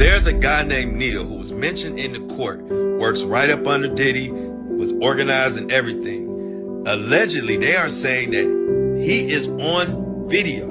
there's a guy named Neil who was mentioned in the court, works right up under Diddy, was organizing everything. Allegedly, they are saying that he is on video,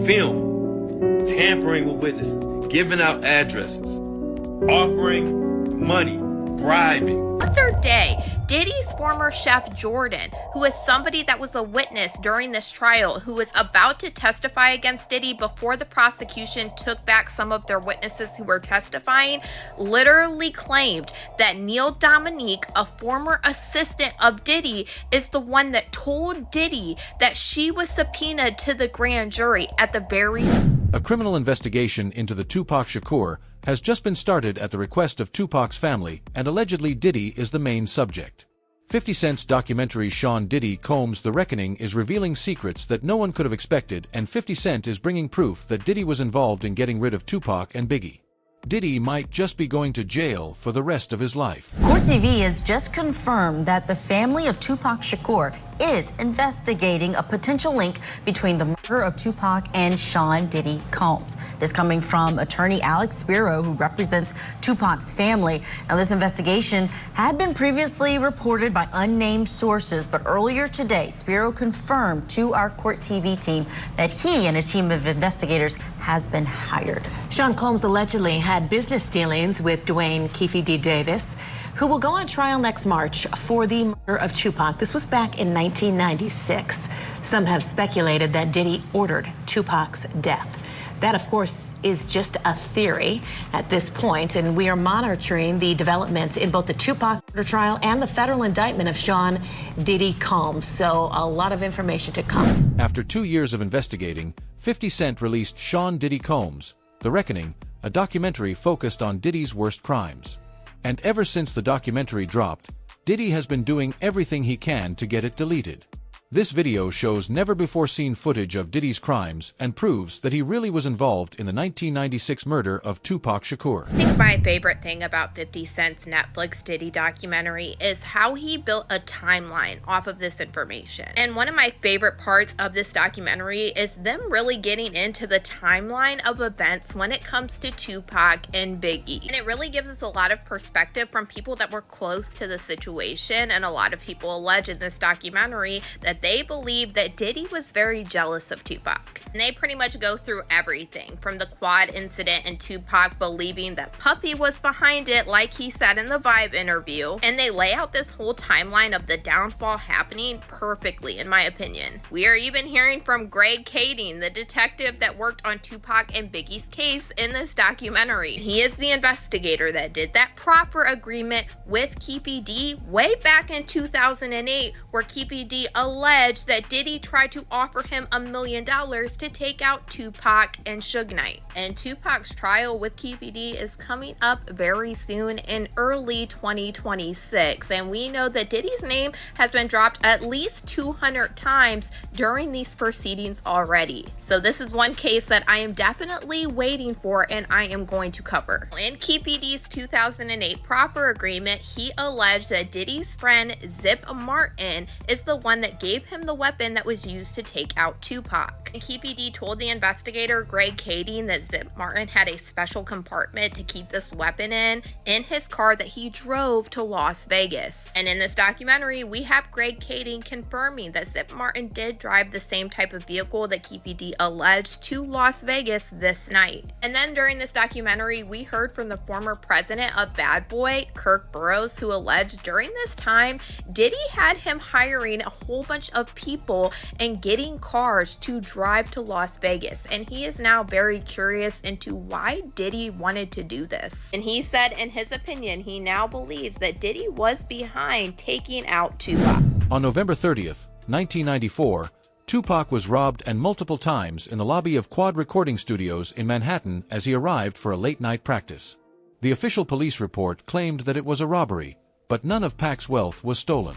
film, tampering with witnesses, giving out addresses, offering money, bribing. The third day, Diddy's former chef Jordan, who is somebody that was a witness during this trial, who was about to testify against Diddy before the prosecution took back some of their witnesses who were testifying, literally claimed that Neil Dominique, a former assistant of Diddy, is the one that told Diddy that she was subpoenaed to the grand jury at the very... A criminal investigation into the Tupac Shakur has just been started at the request of Tupac's family, and allegedly Diddy is the main subject. 50 Cent's documentary Sean Diddy Combs The Reckoning is revealing secrets that no one could have expected, and 50 Cent is bringing proof that Diddy was involved in getting rid of Tupac and Biggie. Diddy might just be going to jail for the rest of his life. Court TV has just confirmed that the family of Tupac Shakur is investigating a potential link between the murder of Tupac and Sean Diddy Combs. This coming from attorney Alex Spiro, who represents Tupac's family. Now, this investigation had been previously reported by unnamed sources, but earlier today, Spiro confirmed to our Court TV team that he and a team of investigators has been hired. Sean Combs allegedly had business dealings with Dwayne Keefe D. Davis, who will go on trial next March for the murder of Tupac. This was back in 1996. Some have speculated that Diddy ordered Tupac's death. That, of course, is just a theory at this point, and we are monitoring the developments in both the Tupac murder trial and the federal indictment of Sean Diddy Combs. So a lot of information to come. After 2 years of investigating, 50 Cent released Sean Diddy Combs The Reckoning, a documentary focused on Diddy's worst crimes. And ever since the documentary dropped, Diddy has been doing everything he can to get it deleted. This video shows never-before-seen footage of Diddy's crimes and proves that he really was involved in the 1996 murder of Tupac Shakur. I think my favorite thing about 50 Cent's Netflix Diddy documentary is how he built a timeline off of this information. And one of my favorite parts of this documentary is them really getting into the timeline of events when it comes to Tupac and Biggie. And it really gives us a lot of perspective from people that were close to the situation, and a lot of people allege in this documentary that they believe that Diddy was very jealous of Tupac. And they pretty much go through everything from the quad incident and Tupac believing that Puffy was behind it, like he said in the Vibe interview. And they lay out this whole timeline of the downfall happening perfectly, in my opinion. We are even hearing from Greg Kading, the detective that worked on Tupac and Biggie's case in this documentary. He is the investigator that did that proffer agreement with Keefe D way back in 2008, where Keefe D alleged that Diddy tried to offer him $1 million to take out Tupac and Suge Knight. And Tupac's trial with Keefe D is coming up very soon in early 2026. And we know that Diddy's name has been dropped at least 200 times during these proceedings already. So this is one case that I am definitely waiting for and I am going to cover. In Keefe D's 2008 proffer agreement, he alleged that Diddy's friend Zip Martin is the one that gave him the weapon that was used to take out Tupac. And Keefe D told the investigator Greg Kading that Zip Martin had a special compartment to keep this weapon in his car that he drove to Las Vegas. And in this documentary, we have Greg Kading confirming that Zip Martin did drive the same type of vehicle that Keefe D alleged to Las Vegas this night. And then during this documentary, we heard from the former president of Bad Boy, Kirk Burroughs, who alleged during this time, Diddy had him hiring a whole bunch of people and getting cars to drive to Las Vegas. And he is now very curious into why Diddy wanted to do this. And he said in his opinion, he now believes that Diddy was behind taking out Tupac. On November 30th, 1994, Tupac was robbed and multiple times in the lobby of Quad Recording Studios in Manhattan as he arrived for a late-night practice. The official police report claimed that it was a robbery, but none of Pac's wealth was stolen.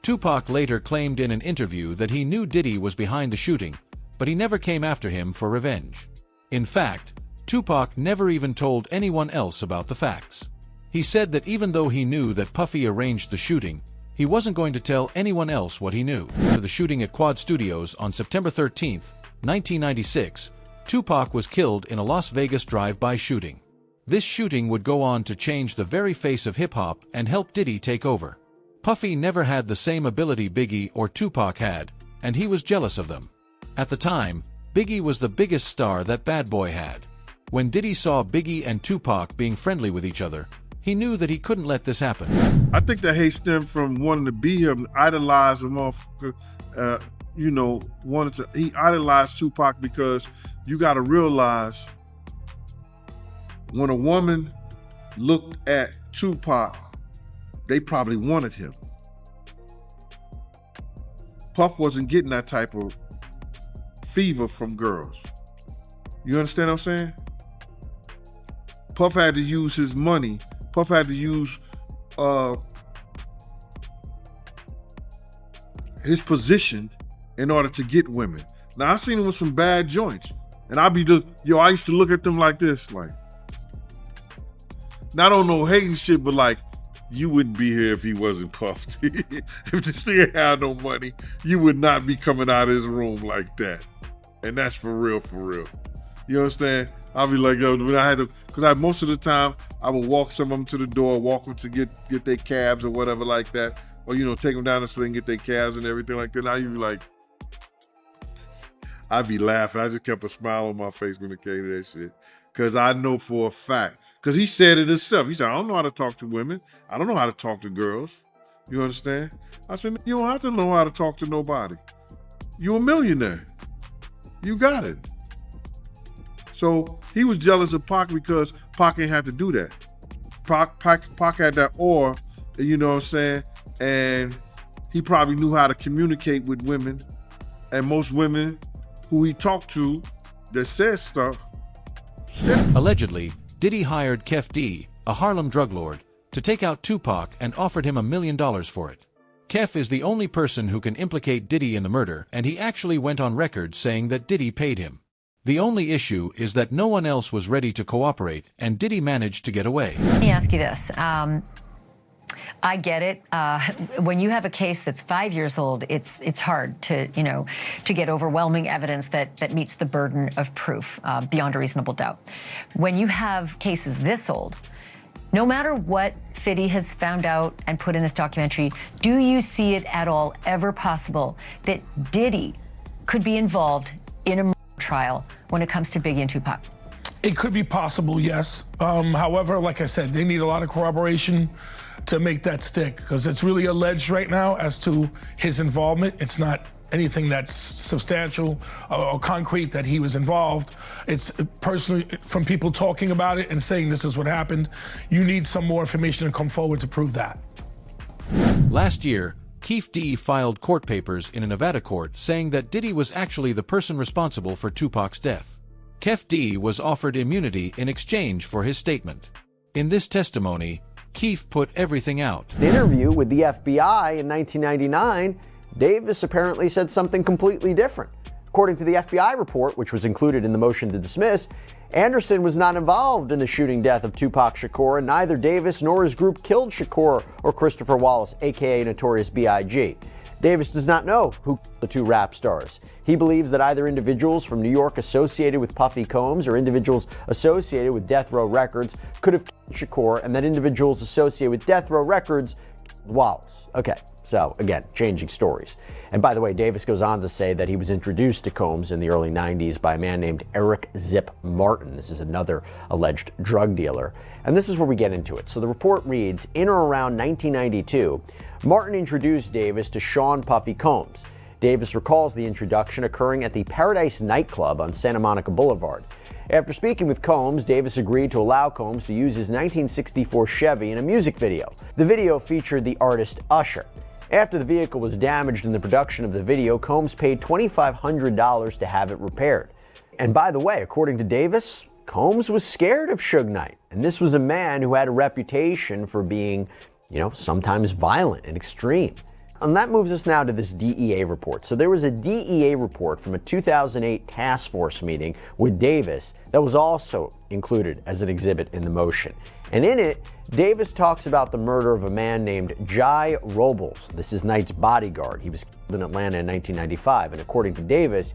Tupac later claimed in an interview that he knew Diddy was behind the shooting, but he never came after him for revenge. In fact, Tupac never even told anyone else about the facts. He said that even though he knew that Puffy arranged the shooting, he wasn't going to tell anyone else what he knew. After the shooting at Quad Studios on September 13, 1996, Tupac was killed in a Las Vegas drive-by shooting. This shooting would go on to change the very face of hip-hop and help Diddy take over. Puffy never had the same ability Biggie or Tupac had, and he was jealous of them. At the time, Biggie was the biggest star that Bad Boy had. When Diddy saw Biggie and Tupac being friendly with each other, he knew that he couldn't let this happen. I think that hate stemmed from wanting to be him, idolize a motherfucker, he idolized Tupac because you gotta realize when a woman looked at Tupac, they probably wanted him. Puff wasn't getting that type of fever from girls. You understand what I'm saying? Puff had to use his money. Puff had to use his position in order to get women. Now, I seen him with some bad joints, and I used to look at them like this, like, not on no hating shit, but like, you wouldn't be here if he wasn't puffed. If this nigga had no money, you would not be coming out of his room like that. And that's for real, for real. You understand? I'll be like, yo, when I had to, because most of the time, I would walk some of them to the door, walk them to get their cabs or whatever like that. Or, take them down the swing, get their cabs and everything like that. And I'd be like, I'd be laughing. I just kept a smile on my face when it came to that shit. Because I know for a fact, because he said it himself. He said, I don't know how to talk to women. I don't know how to talk to girls. You understand? I said, you don't have to know how to talk to nobody. You a millionaire. You got it. So he was jealous of Pac because Pac ain't had to do that. Pac had that aura, you know what I'm saying? And he probably knew how to communicate with women. And most women who he talked to that said stuff. Allegedly, Diddy hired Kef D, a Harlem drug lord, to take out Tupac and offered him $1 million for it. Kef is the only person who can implicate Diddy in the murder, and he actually went on record saying that Diddy paid him. The only issue is that no one else was ready to cooperate, and Diddy managed to get away. Let me ask you this. I get it. When you have a case that's 5 years old, it's hard to get overwhelming evidence that meets the burden of proof beyond a reasonable doubt. When you have cases this old, no matter what Fiddy has found out and put in this documentary, do you see it at all ever possible that Diddy could be involved in a murder trial when it comes to Biggie and Tupac? It could be possible, yes. However, like I said, they need a lot of corroboration to make that stick, because it's really alleged right now as to his involvement. It's not anything that's substantial or concrete that he was involved. It's personally from people talking about it and saying this is what happened. You need some more information to come forward to prove that. Last year, Kef D filed court papers in a Nevada court saying that Diddy was actually the person responsible for Tupac's death. Kef D was offered immunity in exchange for his statement. In this testimony, Kef put everything out. In an interview with the FBI in 1999, Davis apparently said something completely different. According to the FBI report, which was included in the motion to dismiss, Anderson was not involved in the shooting death of Tupac Shakur, and neither Davis nor his group killed Shakur or Christopher Wallace, aka Notorious B.I.G. Davis does not know who killed the two rap stars. He believes that either individuals from New York associated with Puffy Combs or individuals associated with Death Row Records could have killed Shakur, and that individuals associated with Death Row Records killed Wallace. Okay, so again, changing stories. And by the way, Davis goes on to say that he was introduced to Combs in the early 90s by a man named Eric Zip Martin. This is another alleged drug dealer. And this is where we get into it. So the report reads, in or around 1992, Martin introduced Davis to Sean Puffy Combs. Davis recalls the introduction occurring at the Paradise nightclub on Santa Monica Boulevard. After speaking with Combs, Davis agreed to allow Combs to use his 1964 Chevy in a music video. The video featured the artist Usher. After the vehicle was damaged in the production of the video, Combs paid $2,500 to have it repaired. And by the way, according to Davis, Combs was scared of Suge Knight. And this was a man who had a reputation for being, sometimes violent and extreme. And that moves us now to this DEA report. So there was a DEA report from a 2008 task force meeting with Davis that was also included as an exhibit in the motion. And in it, Davis talks about the murder of a man named Jai Robles. This is Knight's bodyguard. He was killed in Atlanta in 1995. And according to Davis,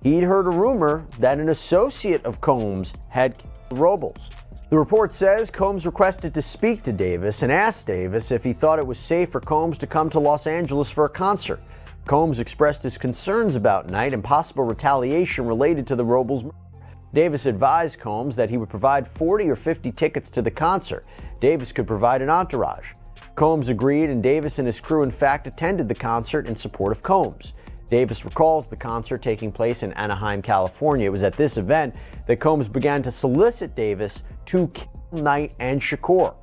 he'd heard a rumor that an associate of Combs had killed Robles. The report says Combs requested to speak to Davis and asked Davis if he thought it was safe for Combs to come to Los Angeles for a concert. Combs expressed his concerns about Knight and possible retaliation related to the Robles murder. Davis advised Combs that he would provide 40 or 50 tickets to the concert. Davis could provide an entourage. Combs agreed, and Davis and his crew in fact attended the concert in support of Combs. Davis recalls the concert taking place in Anaheim, California. It was at this event that Combs began to solicit Davis to kill Knight and Shakur.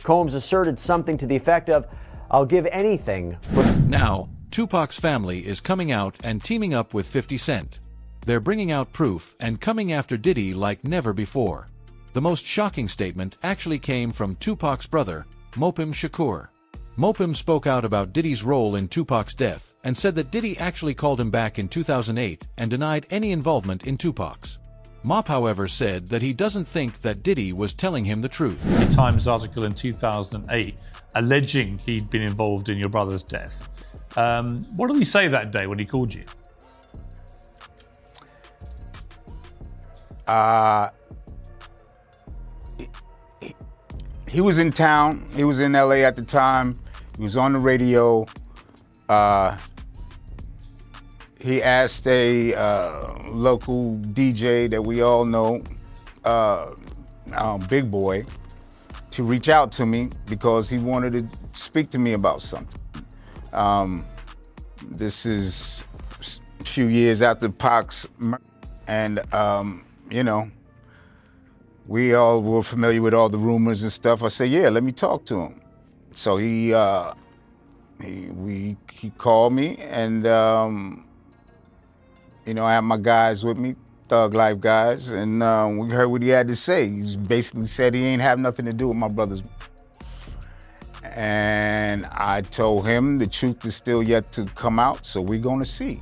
Combs asserted something to the effect of, "I'll give anything for..." Now, Tupac's family is coming out and teaming up with 50 Cent. They're bringing out proof and coming after Diddy like never before. The most shocking statement actually came from Tupac's brother, Mopim Shakur. Mopim spoke out about Diddy's role in Tupac's death and said that Diddy actually called him back in 2008 and denied any involvement in Tupac's. Mop, however, said that he doesn't think that Diddy was telling him the truth. The Times article in 2008 alleging he'd been involved in your brother's death. What did he say that day when he called you? He was in town. He was in LA at the time. He was on the radio. He asked a local DJ that we all know, Big Boy, to reach out to me because he wanted to speak to me about something. This is a few years after Pac's murder, and you know, we all were familiar with all the rumors and stuff. I said, yeah, let me talk to him. So he called me, and you know, I had my guys with me, Thug Life guys, and we heard what he had to say. He basically said he ain't have nothing to do with my brother's. And I told him the truth is still yet to come out, so we're gonna see.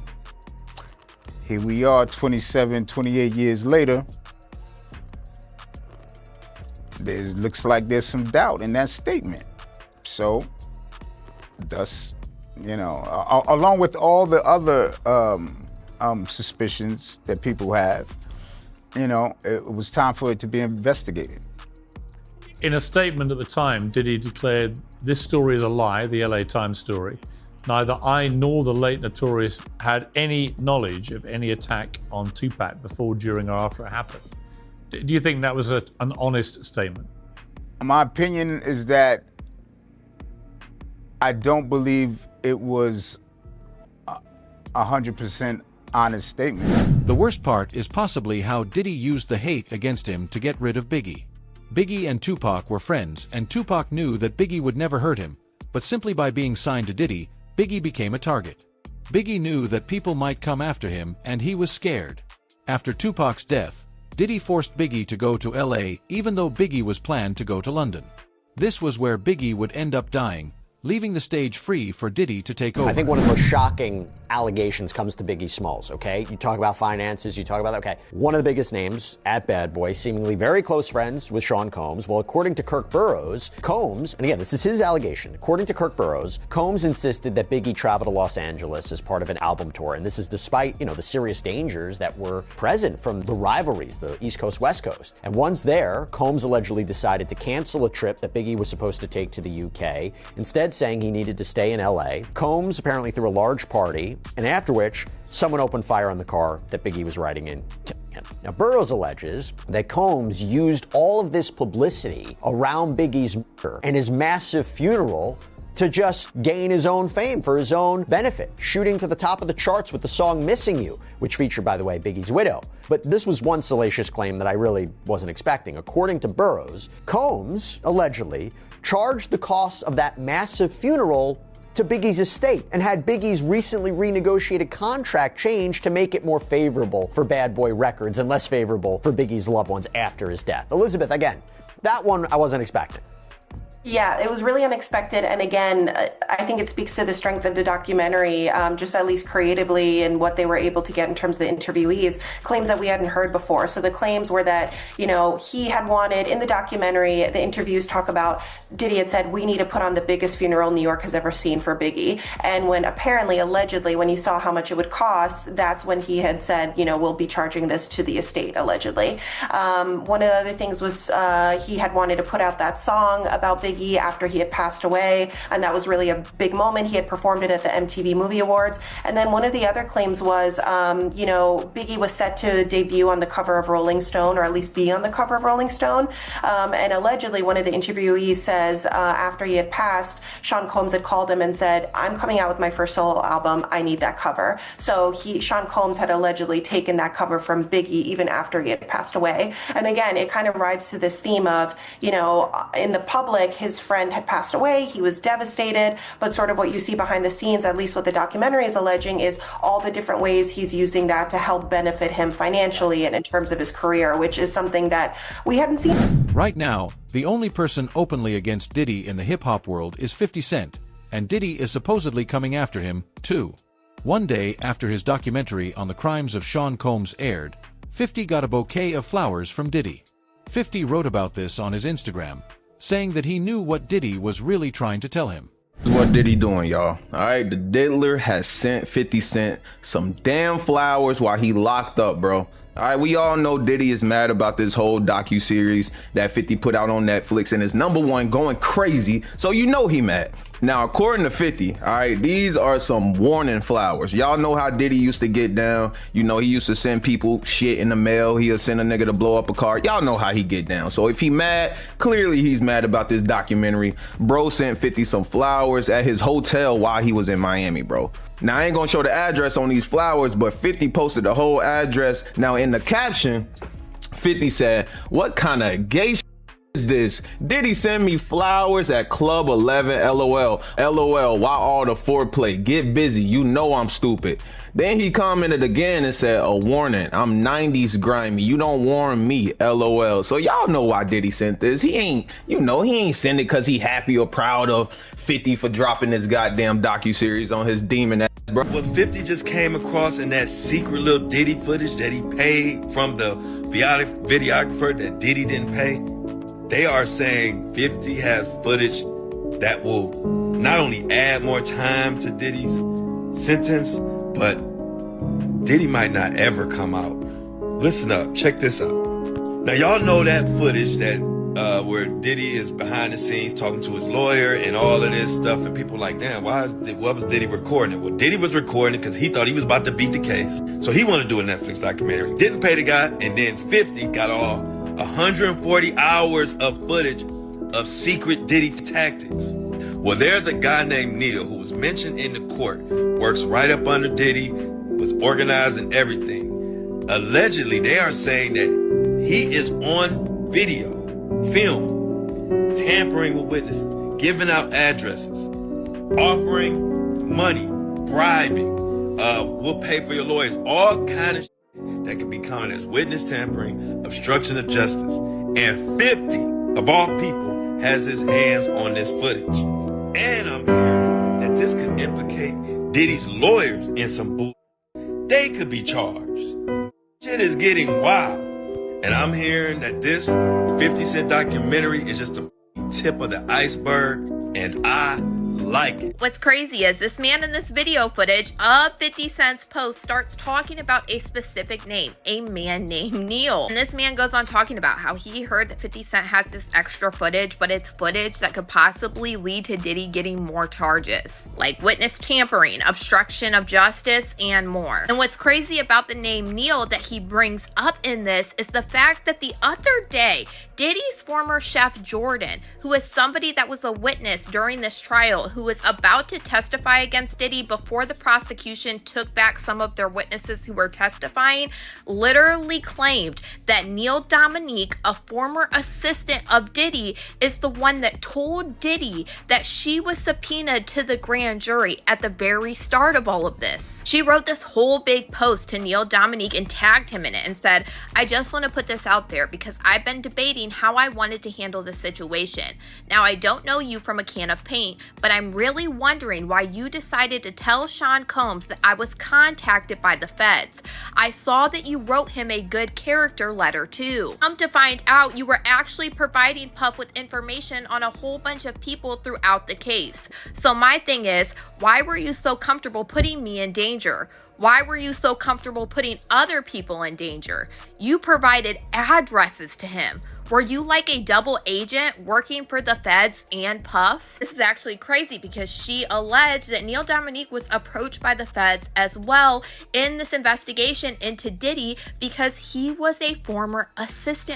Here we are 27, 28 years later. Looks like there's some doubt in that statement. So, thus, you know, along with all the other suspicions that people have, you know, it was time for it to be investigated. In a statement at the time, Diddy declared, "This story is a lie," the LA Times story. "Neither I nor the late Notorious had any knowledge of any attack on Tupac before, during, or after it happened." Do you think that was an honest statement? My opinion is that I don't believe it was a 100% honest statement. The worst part is possibly how Diddy used the hate against him to get rid of Biggie. Biggie and Tupac were friends, and Tupac knew that Biggie would never hurt him, but simply by being signed to Diddy, Biggie became a target. Biggie knew that people might come after him, and he was scared. After Tupac's death, Diddy forced Biggie to go to LA, even though Biggie was planned to go to London. This was where Biggie would end up dying, leaving the stage free for Diddy to take over. I think one of the most shocking allegations comes to Biggie Smalls, okay? You talk about finances, you talk about that, okay. One of the biggest names at Bad Boy, seemingly very close friends with Sean Combs. Well, according to Kirk Burrows, Combs, and again, this is his allegation, according to Kirk Burrows, Combs insisted that Biggie travel to Los Angeles as part of an album tour, and this is despite, you know, the serious dangers that were present from the rivalries, the East Coast, West Coast. And once there, Combs allegedly decided to cancel a trip that Biggie was supposed to take to the UK, instead saying he needed to stay in LA. Combs apparently threw a large party, and after which, someone opened fire on the car that Biggie was riding in, killing him. Now, Burrows alleges that Combs used all of this publicity around Biggie's murder and his massive funeral to just gain his own fame for his own benefit, shooting to the top of the charts with the song Missing You, which featured, by the way, Biggie's widow. But this was one salacious claim that I really wasn't expecting. According to Burrows, Combs, allegedly, charged the costs of that massive funeral to Biggie's estate and had Biggie's recently renegotiated contract changed to make it more favorable for Bad Boy Records and less favorable for Biggie's loved ones after his death. Elizabeth, again, that one I wasn't expecting. Yeah, it was really unexpected. And again, I think it speaks to the strength of the documentary, just at least creatively and what they were able to get in terms of the interviewees, claims that we hadn't heard before. So the claims were that, he had wanted, in the documentary, the interviews talk about, Diddy had said, we need to put on the biggest funeral New York has ever seen for Biggie. And when allegedly, when he saw how much it would cost, that's when he had said, we'll be charging this to the estate, allegedly. One of the other things was he had wanted to put out that song about Biggie after he had passed away, and that was really a big moment. He had performed it at the MTV Movie Awards. And then one of the other claims was, Biggie was set to debut on the cover of Rolling Stone, or at least be on the cover of Rolling Stone. And allegedly, one of the interviewees says after he had passed, Sean Combs had called him and said, I'm coming out with my first solo album. I need that cover. So Sean Combs had allegedly taken that cover from Biggie even after he had passed away. And again, it kind of rides to this theme of, in the public, his friend had passed away. He was devastated. But sort of what you see behind the scenes, at least what the documentary is alleging, is all the different ways he's using that to help benefit him financially and in terms of his career, which is something that we hadn't seen. Right now, the only person openly against Diddy in the hip-hop world is 50 Cent, and Diddy is supposedly coming after him, too. One day after his documentary on the crimes of Sean Combs aired, 50 got a bouquet of flowers from Diddy. 50 wrote about this on his Instagram, saying that he knew what Diddy was really trying to tell him. What Diddy doing, y'all? Alright, the diddler has sent 50 Cent some damn flowers while he locked up, bro. Alright, we all know Diddy is mad about this whole docu-series that 50 put out on Netflix and is #1 going crazy, so you know he mad. Now, according to 50, alright, these are some warning flowers. Y'all know how Diddy used to get down. He used to send people shit in the mail. He'll send a nigga to blow up a car. Y'all know how he get down. So if he mad, clearly he's mad about this documentary. Bro sent 50 some flowers at his hotel while he was in Miami, bro. Now, I ain't gonna show the address on these flowers, but 50 posted the whole address. Now, in the caption, 50 said, "What kind of gay shit is this? Diddy send me flowers at Club 11, LOL. LOL, why all the foreplay? Get busy, you know I'm stupid." Then he commented again and said, "A warning, I'm 90s grimy. You don't warn me, LOL." So y'all know why Diddy sent this. He ain't send it because he happy or proud of 50 for dropping this goddamn docuseries on his demon ass, bro. What 50 just came across in that secret little Diddy footage that he paid from the videographer that Diddy didn't pay, they are saying 50 has footage that will not only add more time to Diddy's sentence, but Diddy might not ever come out. Listen up, check this out. Now y'all know that footage that where Diddy is behind the scenes talking to his lawyer and all of this stuff, and people like, damn, what was Diddy recording it? Well, Diddy was recording it because he thought he was about to beat the case. So he wanted to do a Netflix documentary. Didn't pay the guy, and then 50 got all 140 hours of footage of secret Diddy tactics. Well, there's a guy named Neil who was mentioned in the court, works right up under Diddy, was organizing everything. Allegedly, they are saying that he is on video, film, tampering with witnesses, giving out addresses, offering money, bribing, we'll pay for your lawyers, all kind of shit that could be counted as witness tampering, obstruction of justice. And 50, of all people, has his hands on this footage. And I'm hearing that this could implicate Diddy's lawyers in some bull. They could be charged. Shit is getting wild. And I'm hearing that this 50 Cent documentary is just the tip of the iceberg, and I like it. What's crazy is this man in this video footage of 50 Cent's post starts talking about a specific name, a man named Neil. And this man goes on talking about how he heard that 50 Cent has this extra footage, but it's footage that could possibly lead to Diddy getting more charges, like witness tampering, obstruction of justice, and more. And what's crazy about the name Neil that he brings up in this is the fact that the other day, Diddy's former chef Jordan, who is somebody that was a witness during this trial, trial, who was about to testify against Diddy before the prosecution took back some of their witnesses who were testifying, literally claimed that Neil Dominique, a former assistant of Diddy, is the one that told Diddy that she was subpoenaed to the grand jury at the very start of all of this. She wrote this whole big post to Neil Dominique and tagged him in it and said, "I just want to put this out there because I've been debating how I wanted to handle this situation. Now, I don't know you from a can of paint, but I'm really wondering why you decided to tell Sean Combs that I was contacted by the feds. I saw that you wrote him a good character letter too. Come to find out, you were actually providing Puff with information on a whole bunch of people throughout the case. So my thing is, why were you so comfortable putting me in danger? Why were you so comfortable putting other people in danger? You provided addresses to him. Were you like a double agent working for the feds and Puff?" This is actually crazy because she alleged that Neil Dominique was approached by the feds as well in this investigation into Diddy because he was a former assistant